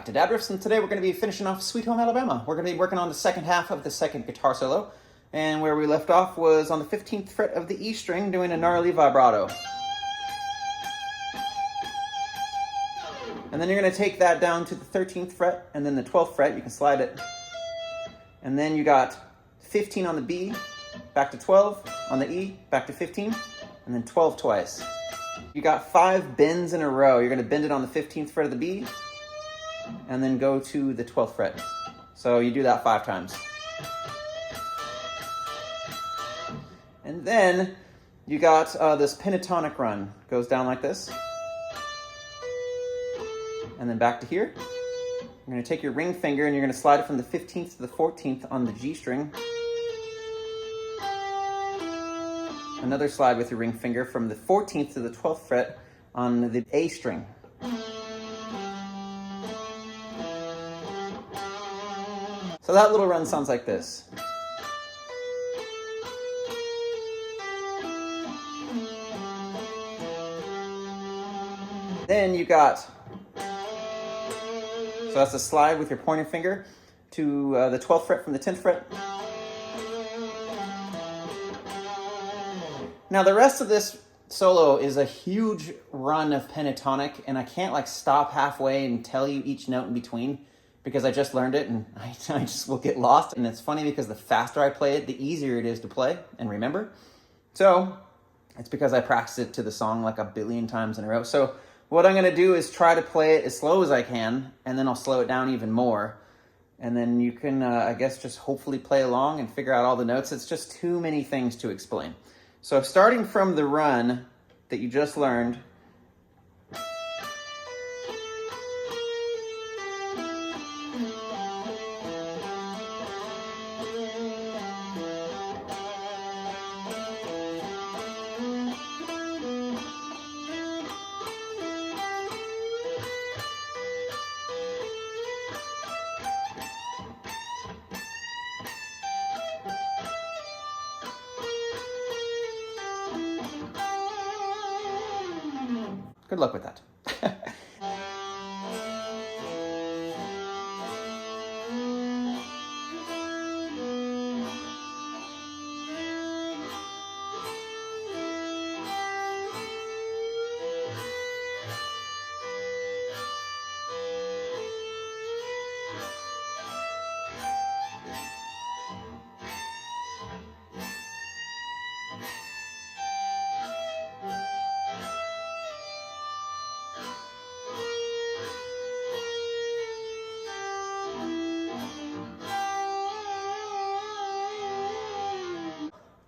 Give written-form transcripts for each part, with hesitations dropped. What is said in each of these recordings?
back to Dad Riffs, and today we're going to be finishing off Sweet Home Alabama. We're going to be working on the second half of the second guitar solo, and where we left off was on the 15th fret of the E string doing a gnarly vibrato. And then you're going to take that down to the 13th fret and then the 12th fret. You can slide it. And then you got 15 on the B, back to 12, on the E, back to 15, and then 12 twice. You got 5 bends in a row. You're going to bend it on the 15th fret of the B, and then go to the 12th fret. So you do that 5 times. And then you got this pentatonic run. Goes down like this. And then back to here. You're going to take your ring finger and you're going to slide it from the 15th to the 14th on the G string. Another slide with your ring finger from the 14th to the 12th fret on the A string. So that little run sounds like this. Then you got, so that's a slide with your pointer finger to the 12th fret from the 10th fret. Now the rest of this solo is a huge run of pentatonic, and I can't like stop halfway and tell you each note in between because I just learned it and I just will get lost. And it's funny because the faster I play it, the easier it is to play and remember. So it's because I practiced it to the song like a billion times in a row. So what I'm gonna do is try to play it as slow as I can, and then I'll slow it down even more. And then you can, I guess, just hopefully play along and figure out all the notes. It's just too many things to explain. So starting from the run that you just learned, good luck with that.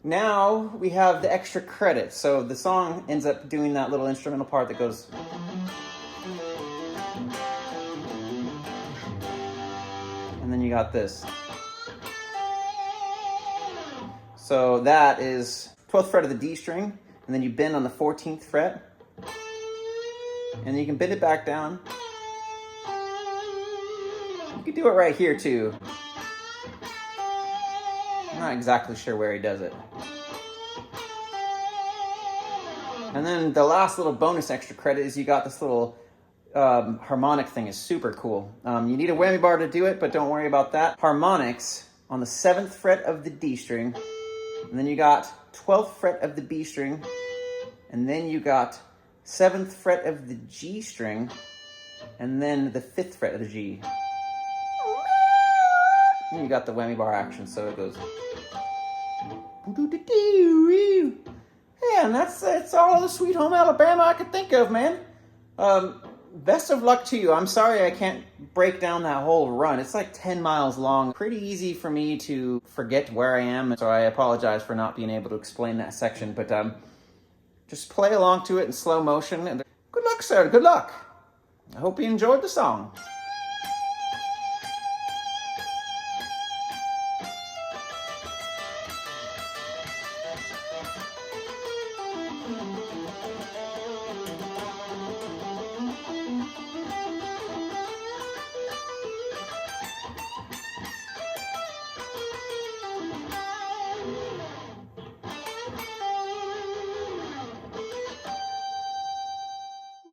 Now we have the extra credits. So the song ends up doing that little instrumental part that goes. And then you got this. So that is 12th fret of the D string, and then you bend on the 14th fret. And you can bend it back down. You can do it right here too. I'm not exactly sure where he does it. And then the last little bonus extra credit is you got this little harmonic thing. Is super cool. You need a whammy bar to do it, but don't worry about that. Harmonics on the 7th fret of the D string, and then you got 12th fret of the B string, and then you got 7th fret of the G string, and then the 5th fret of the G. And you got the whammy bar action, so it goes. Yeah, and that's all the Sweet Home Alabama I could think of, man. Best of luck to you. I'm sorry I can't break down that whole run. It's like 10 miles long. Pretty easy for me to forget where I am, so I apologize for not being able to explain that section. But just play along to it in slow motion. And good luck, sir. Good luck. I hope you enjoyed the song.